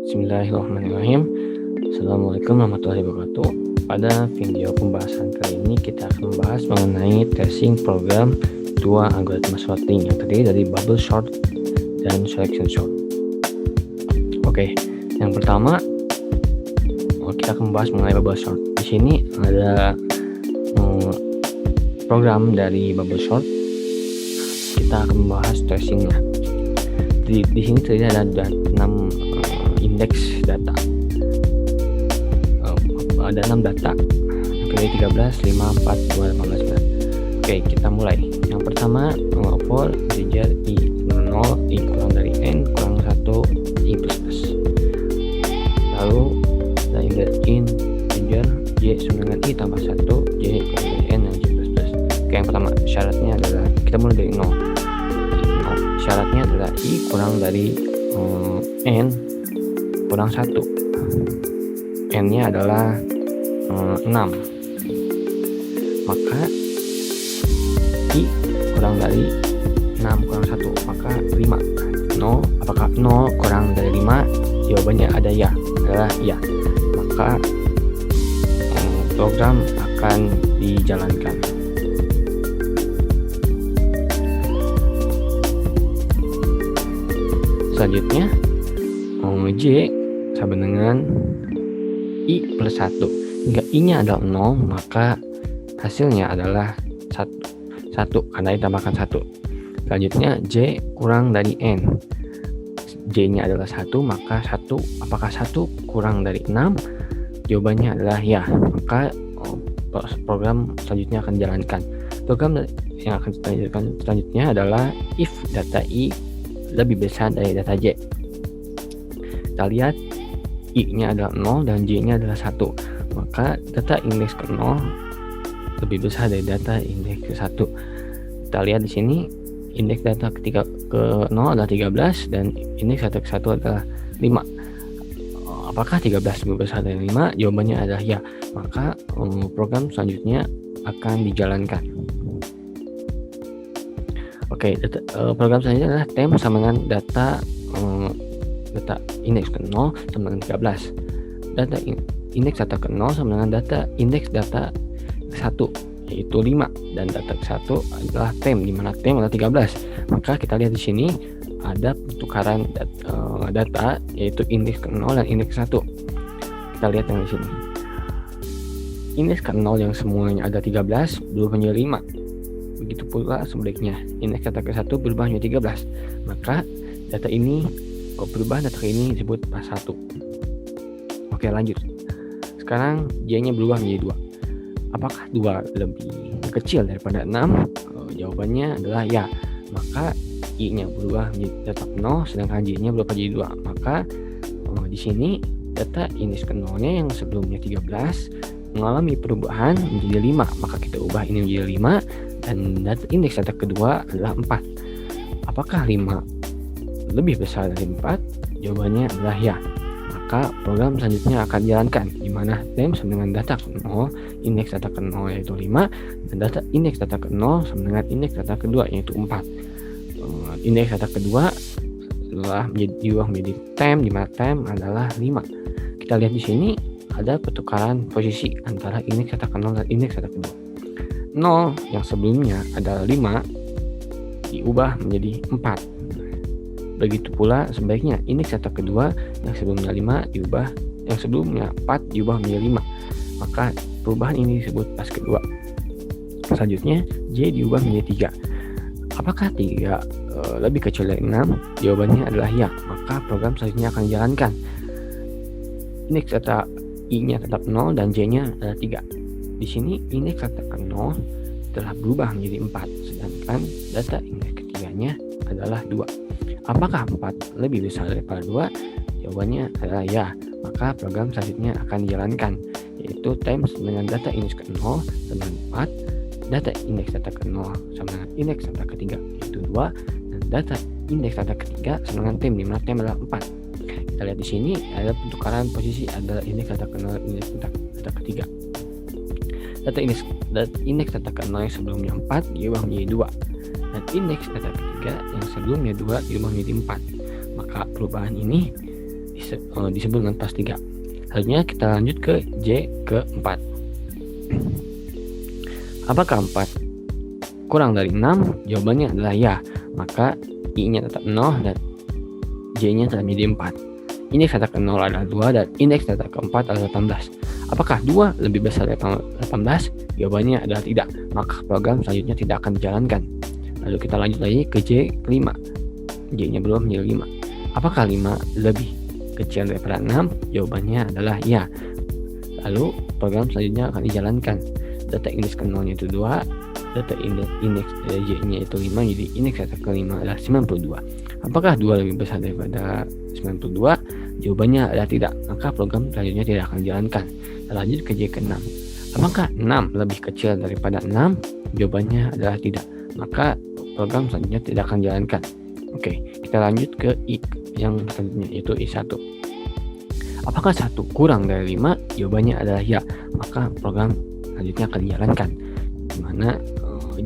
Bismillahirrahmanirrahim. Assalamualaikum warahmatullahi wabarakatuh. Pada video pembahasan kali ini kita akan membahas mengenai tracing program dua algoritma sorting yang terdiri dari bubble sort dan selection sort. Oke, yang pertama kita akan membahas mengenai bubble sort. Di sini ada program dari bubble sort. Kita akan membahas tracingnya. Di sini terdiri ada 6 indeks data. Ada 6 data. Pilih 13, 5, 4, 2, 15. Oke, kita mulai. Yang pertama, for integer i 0, i kurang dari n kurang 1, i plus plus. Lalu ada integer j sama dengan i tambah 1, j kurang dari n dan j plus plus. Oke, yang pertama syaratnya adalah kita mulai dari 0. Syaratnya adalah i kurang dari n kurang 1. N nya adalah 6. Maka i kurang dari 6 kurang 1 maka 5. Apakah 0 kurang dari 5? Jawabannya adalah ya. Maka program akan dijalankan. Selanjutnya j sama dengan i plus 1. Jika i nya adalah 0 maka hasilnya adalah 1 karena ditambahkan 1. Selanjutnya j kurang dari n. J nya adalah 1 maka 1. Apakah 1 kurang dari 6? Jawabannya adalah ya. Maka program selanjutnya akan dijalankan. Program yang akan dijalankan selanjutnya adalah if data i lebih besar dari data j. Kita lihat i nya adalah 0 dan j nya adalah 1. Maka data indeks ke 0 lebih besar dari data indeks ke 1. Kita lihat di sini indeks data ke 0 adalah 13 dan indeks data ke 1 adalah 5. Apakah 13 lebih besar dari 5? Jawabannya adalah ya. Maka program selanjutnya akan dijalankan. Oke, program selanjutnya adalah temp sama dengan data indeks ke 0 sama dengan 13. Data indeks data ke 0 sama dengan data indeks data ke 1 yaitu 5 dan data ke 1 adalah temp di mana temp adalah 13. Maka kita lihat di sini ada pertukaran data yaitu indeks ke 0 dan indeks ke 1. Kita lihat yang di sini. Indeks ke 0 yang semuanya ada 13 berubah menjadi 5. Begitu pula sebaliknya, indeks data ke 1 berubah menjadi 13. Maka data ini perubahan data ini disebut pas 1. Oke, lanjut. Sekarang j-nya berubah menjadi 2. Apakah 2 lebih kecil daripada 6? Jawabannya adalah ya. Maka i-nya berubah menjadi tetap 0 sedangkan j-nya berubah menjadi 2. Maka di sini data indeks ke 0-nya yang sebelumnya 13 mengalami perubahan menjadi 5. Maka kita ubah ini menjadi 5 dan data indeks data kedua adalah 4. Apakah 5 lebih besar dari 4? Jawabannya adalah ya. Maka program selanjutnya akan dijalankan di mana temp sama dengan data ke 0, indeks data ke 0 yaitu 5 dan data indeks data ke 0 sama dengan indeks data kedua yaitu 4. Indeks data kedua telah diubah menjadi temp di mana temp adalah 5. Kita lihat di sini ada pertukaran posisi antara indeks data ke 0 dan indeks data kedua. 0 yang sebelumnya adalah 5 diubah menjadi 4. Begitu pula sebaliknya indeks data kedua yang sebelumnya 5 diubah, yang sebelumnya 4 diubah menjadi 5. Maka perubahan ini disebut pas kedua. Selanjutnya j diubah menjadi 3. Apakah 3 lebih kecil dari 6? Jawabannya adalah ya. Maka program selanjutnya akan dijalankan. Indeks data i-nya tetap 0 dan j-nya adalah 3. Di sini indeks data ke 0 telah berubah menjadi 4 sedangkan data indeks ketiganya adalah 2. Apakah 4 lebih besar daripada 2? Jawabannya adalah ya. Maka program selanjutnya akan dijalankan yaitu temp dengan data indeks ke 0 sama 4, data indeks data ke 0 sama dengan indeks data ketiga yaitu 2 dan data indeks data ketiga sama dengan temp di mana temp adalah 4. Kita lihat di sini ada pertukaran posisi adalah indeks data ke 0 dan indeks data ketiga. Data indeks data ke 0 yang sebelumnya 4 diubah menjadi 2 dan indeks data ketiga yang sebelumnya 2 diubah menjadi 4. Maka perubahan ini disebut dengan pas 3. Selanjutnya kita lanjut ke J ke-4. Apakah 4 kurang dari 6? Jawabannya adalah ya. Maka I-nya tetap 0 dan J-nya tetap menjadi 4. Indeks data ke-0 adalah 2 dan indeks data ke-4 adalah 18. Apakah 2 lebih besar dari 18? Jawabannya adalah tidak. Maka program selanjutnya tidak akan dijalankan. Lalu kita lanjut lagi ke J ke-5. J-nya berubah menjadi 5. Apakah 5 lebih kecil daripada 6? Jawabannya adalah ya. Lalu program selanjutnya akan dijalankan. Data indeks ke-0 itu 2, data indeks J-nya itu 5, jadi indeks data ke-5 adalah 92. Apakah 2 lebih besar daripada 92? Jawabannya adalah tidak. Maka program selanjutnya tidak akan dijalankan. Kita lanjut ke J ke-6. Apakah 6 lebih kecil daripada 6? Jawabannya adalah tidak. Maka program selanjutnya tidak akan dijalankan. Oke, kita lanjut ke I yang selanjutnya, yaitu I1. Apakah 1 kurang dari 5? Jawabannya adalah ya. Maka program selanjutnya akan dijalankan, dimana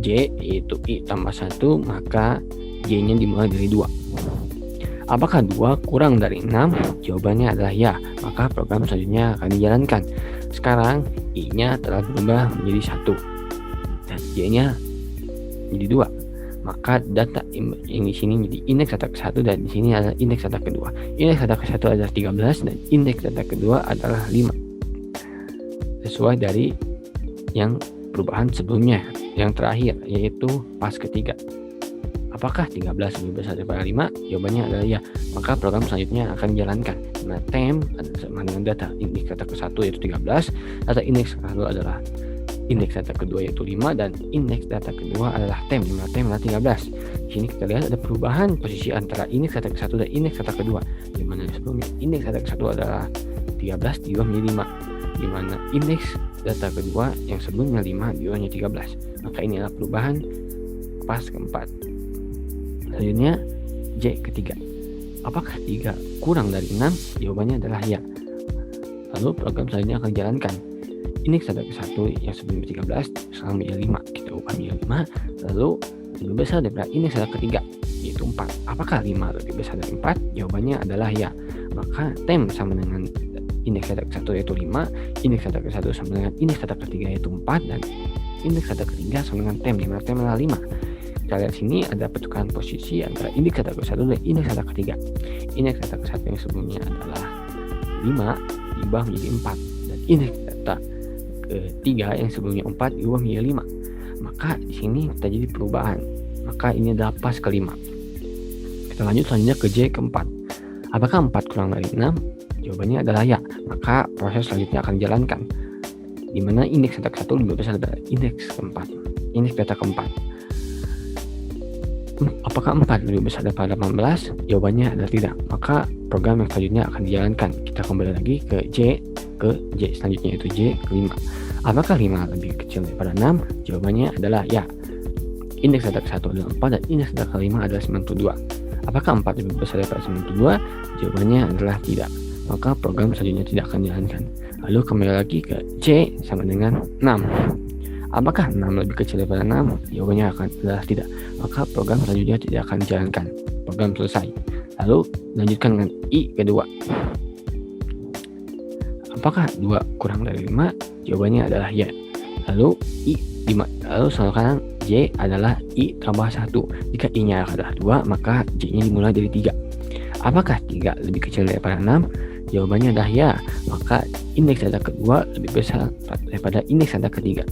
J yaitu I tambah 1, maka J-nya dimulai dari 2. Apakah 2 kurang dari 6? Jawabannya adalah ya. Maka program selanjutnya akan dijalankan. Sekarang I-nya telah berubah menjadi 1 dan J-nya menjadi 2. Maka data yang di sini menjadi indeks data ke-1 dan di sini adalah indeks data ke-2. Indeks data ke-1 adalah 13 dan indeks data ke-2 adalah 5. Sesuai dari yang perubahan sebelumnya, yang terakhir yaitu pas ketiga. Apakah 13 lebih besar daripada 5? Jawabannya adalah ya. Maka program selanjutnya akan dijalankan. Nah, tem sama dengan data indeks data ke-1 yaitu 13, data indeks ke-1 adalah indeks data kedua yaitu 5 dan indeks data kedua adalah tem, dimana tem adalah 13. Di sini kita lihat ada perubahan posisi antara indeks data ke-1 dan indeks data kedua, dimana sebelumnya indeks data ke-1 adalah 13 diubah menjadi 5, dimana indeks data kedua yang sebelumnya 5 diubah menjadi 13. Maka ini adalah perubahan pas keempat. Selanjutnya J ketiga. Apakah 3 kurang dari 6? Jawabannya adalah ya. Lalu program selanjutnya akan dijalankan. Indeks data ke-1 yang sebelumnya 13 sekarang menjadi 5, kita ubah menjadi 5, lalu lebih besar daripada indeks data ketiga yaitu 4. Apakah 5 lebih besar dari 4? Jawabannya adalah ya. Maka tem sama dengan indeks data ke-1 yaitu 5, indeks data ke-1 sama dengan indeks data ketiga yaitu 4, dan indeks data ketiga sama dengan tem, dimana tem adalah 5. Kita lihat sini ada pertukaran posisi antara indeks data ke-1 dan indeks data ketiga. Indeks data ke-1 yang sebelumnya adalah 5 diubah menjadi 4, dan indeks data ketiga yang sebelumnya 4 diubah menjadi 5. Maka di sini terjadi perubahan. Maka ini adalah pas kelima. Kita lanjut selanjutnya ke J keempat. Apakah 4 kurang dari 6? Jawabannya adalah ya. Maka proses selanjutnya akan dijalankan, di mana indeks data ke-1 lebih besar dari indeks keempat, indeks data keempat. Apakah 4 lebih besar daripada 18? Jawabannya adalah tidak. Maka program yang selanjutnya akan dijalankan. Kita kembali lagi ke J selanjutnya, yaitu J ke-5. Apakah 5 lebih kecil daripada 6? Jawabannya adalah ya. Indeks data ke-1 adalah 4 dan indeks data ke-5 adalah 92. Apakah 4 lebih besar daripada 92? Jawabannya adalah tidak. Maka program selanjutnya tidak akan dijalankan. Lalu kembali lagi ke J sama dengan 6. Apakah 6 lebih kecil daripada 6? Jawabannya adalah tidak. Maka program selanjutnya tidak akan dijalankan. Program selesai. Lalu lanjutkan dengan I kedua. Apakah 2 kurang dari 5? Jawabannya adalah ya. Lalu sekarang J adalah I tambah 1. Jika I-nya adalah 2, maka J-nya dimulai dari 3. Apakah 3 lebih kecil daripada 6? Jawabannya adalah ya. Maka indeks data kedua lebih besar daripada indeks data ketiga,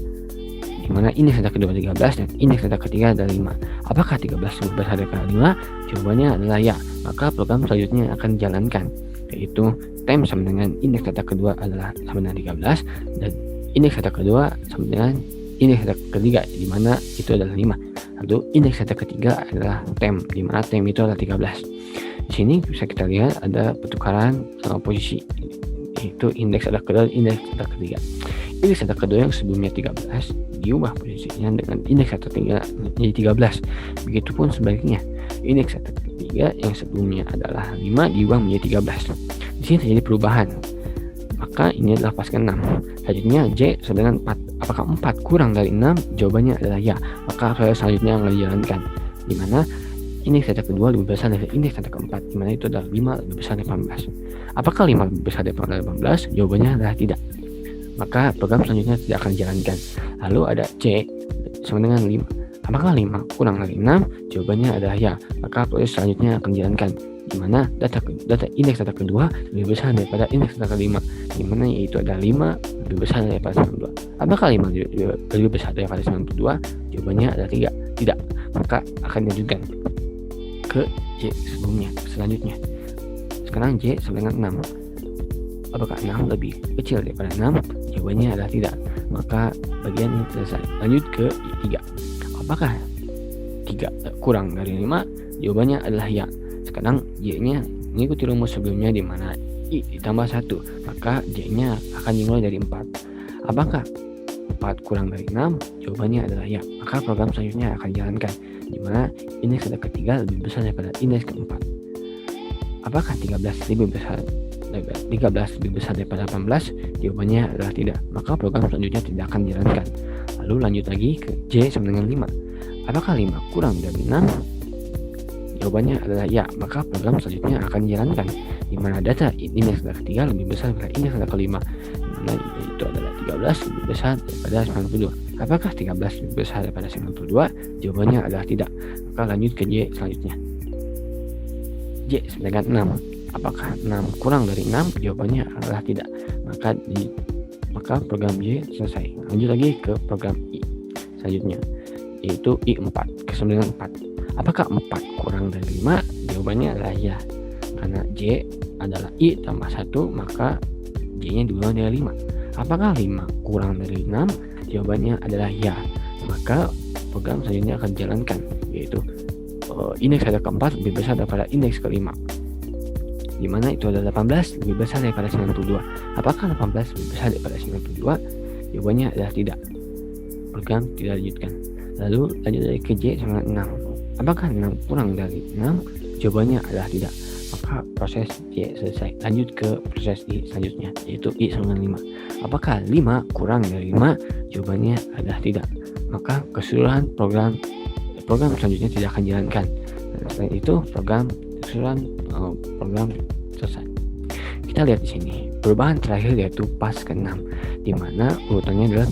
di mana indeks data kedua 13 dan indeks data ketiga adalah 5. Apakah 13 lebih besar daripada 5? Jawabannya adalah ya. Maka program selanjutnya akan dijalankan, yaitu tem sama dengan indeks data kedua adalah sama dengan 13 dan indeks data kedua sama dengan indeks data ketiga, di mana itu adalah 5. Lalu indeks data ketiga adalah tem, di mana tem itu adalah 13. Di sini bisa kita lihat ada pertukaran posisi, yaitu indeks data kedua dan indeks data ketiga. Indeks data kedua yang sebelumnya 13 diubah posisinya dengan indeks data ketiga menjadi 13. Begitupun sebaliknya, indeks data ketiga yang sebelumnya adalah 5 diubah menjadi 13. Di sini terjadi perubahan. Maka ini adalah pas ke-6. Selanjutnya J sama dengan 4. Apakah 4 kurang dari 6? Jawabannya adalah ya. Maka proses selanjutnya akan dijalankan, di mana indeks data kedua lebih besar dari indeks data keempat, di mana itu adalah 5 lebih besar dari 18. Apakah 5 lebih besar dari 18? Jawabannya adalah tidak. Maka program selanjutnya tidak akan dijalankan. Lalu ada C sama dengan 5. Apakah 5 kurang dari 6? Jawabannya adalah ya. Maka proses selanjutnya akan dijalankan, di mana data indeks data kedua lebih besar daripada indeks data kelima, di mana yaitu ada 5 lebih besar daripada 92. Apakah 5 lebih besar daripada 92? Jawabannya adalah tidak. Maka akan dilanjutkan ke J selanjutnya. Sekarang J sama dengan 6. Apakah 6 lebih kecil daripada 6? Jawabannya adalah tidak. Maka bagian ini selesai. Lanjut ke I3. Apakah 3 kurang dari 5? Jawabannya adalah ya. Sekarang J-nya mengikuti rumus sebelumnya, di mana I ditambah 1, maka J-nya akan dimulai dari 4. Apakah 4 kurang dari 6? Jawabannya adalah ya. Maka program selanjutnya akan dijalankan, di mana indeks data ketiga lebih besar daripada indeks keempat. Apakah 13 lebih besar daripada 18? Jawabannya adalah tidak. Maka program selanjutnya tidak akan dijalankan. Lalu lanjut lagi ke J sama dengan 5. Apakah 5 kurang dari 6? Jawabannya adalah ya. Maka program selanjutnya akan dijalankan, di mana data indeks data ketiga lebih besar daripada indeks data kelima, di mana itu adalah 13 lebih besar daripada 92. Apakah 13 lebih besar daripada 92? Jawabannya adalah tidak. Maka lanjut ke J selanjutnya. J sama dengan 6. Apakah 6 kurang dari 6? Jawabannya adalah tidak. Maka program J selesai. Lanjut lagi ke program I selanjutnya, yaitu I4 ke 4. Apakah 4 kurang dari 5? Jawabannya adalah ya. Karena J adalah I tambah 1, maka J-nya diulang dari 5. Apakah 5 kurang dari 6? Jawabannya adalah ya. Maka program selanjutnya akan dijalankan, yaitu indeks data keempat lebih besar daripada indeks kelima, di mana itu adalah 18 lebih besar daripada 92. Apakah 18 lebih besar daripada 92? Jawabannya adalah tidak. Program tidak dilanjutkan. Lalu lanjut dari ke J sama 6. Apakah 6 kurang dari 6? Jawabannya adalah tidak. Maka proses J selesai. Lanjut ke proses I selanjutnya, yaitu I sama dengan 5. Apakah 5 kurang dari 5? Jawabannya adalah tidak. Maka keseluruhan program selanjutnya tidak akan dijalankan. Dan selain itu program selesai. Kita lihat di sini perubahan terakhir yaitu pas ke-6, di mana urutannya adalah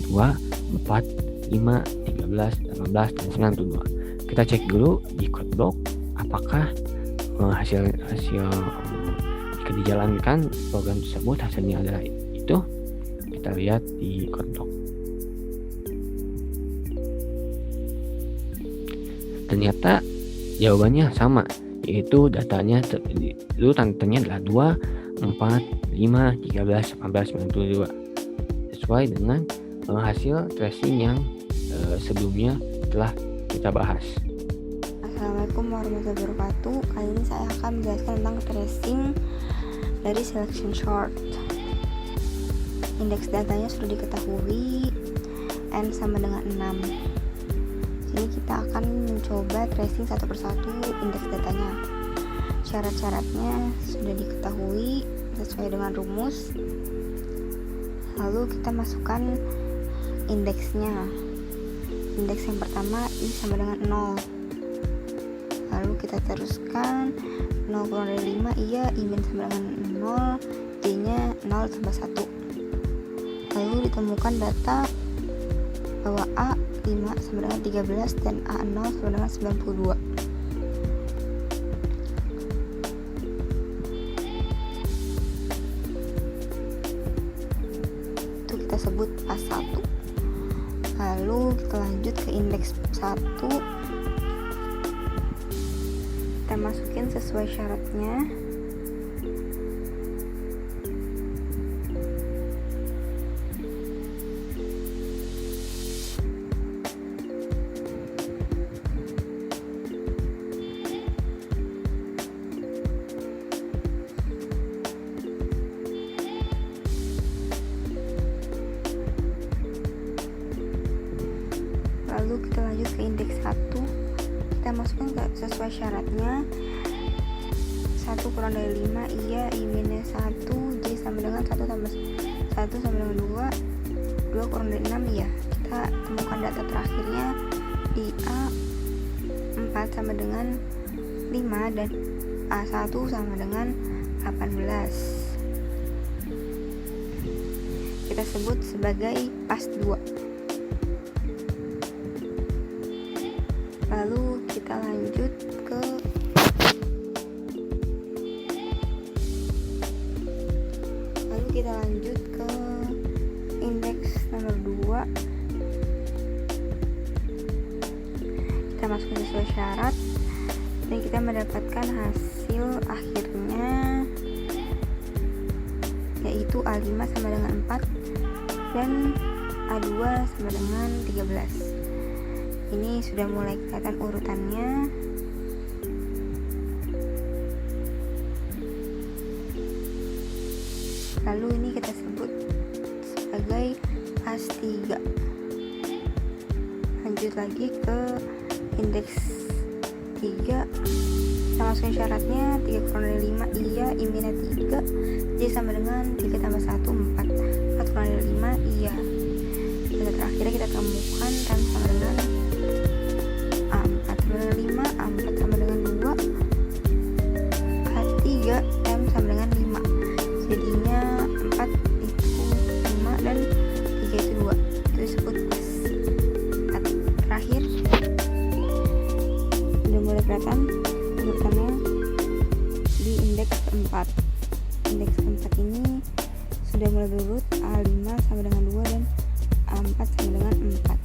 2, 4, 5, 13, 18, dan 92. Kita cek dulu di code block apakah hasil jika dijalankan program tersebut hasilnya adalah itu. Kita lihat di code block. Ternyata jawabannya sama, yaitu datanya urutannya adalah 2, 4, 5, 13, 18, 92, sesuai dengan hasil tracing yang sebelumnya telah kita bahas. Assalamualaikum warahmatullahi wabarakatuh. Kali ini saya akan menjelaskan tentang tracing dari selection sort. Indeks datanya sudah diketahui, N sama dengan 6. Ini kita akan mencoba tracing satu persatu indeks datanya. Syarat-syaratnya sudah diketahui sesuai dengan rumus. Lalu kita masukkan indeksnya. Indeks yang pertama I sama dengan 0. Lalu kita teruskan 0 kurang dari 5, iya, I min sama dengan 0, J nya 0 tambah 1. Lalu ditemukan data bahwa A 5 sama dengan 13 dan A0 sama dengan 92. Itu kita sebut pas 1. Lalu kita lanjut ke indeks 1. Kita masukin sesuai syaratnya. Lalu kita lanjut ke indeks 1. Kita masukkan sesuai syaratnya. 1 kurang dari 5, iya, I minus 1, J sama dengan 1 tambah 1 sama dengan 2, 2 kurang dari 6, iya. Kita temukan data terakhirnya di A 4 sama dengan 5 dan A1 sama dengan 18. Kita sebut sebagai pas 2. Lalu kita lanjut ke indeks nomor 2. Kita masukkan sesuai syarat dan kita mendapatkan hasil akhirnya, yaitu A5 sama dengan 4 dan A2 sama dengan 13. Ini sudah mulai kelihatan urutannya. Lalu ini kita sebut sebagai pas 3. Lanjut lagi ke indeks 3. Kita masukin syaratnya 3 kurang dari 5 iya, I-3 J sama dengan 3 tambah 1 4 4 kurang dari 5 iya. Dan terakhirnya kita temukan M sama dengan A4 sama dengan 5, A4 sama dengan 2, A3 M sama dengan 5. Jadinya 4 itu 5 dan 3 itu 2. Itu disebut pas. Terakhir udah mulai kelihatan urutannya di indeks keempat. Indeks keempat ini sudah mulai berurut A5 sama dengan 2 dan A4 sama dengan 4.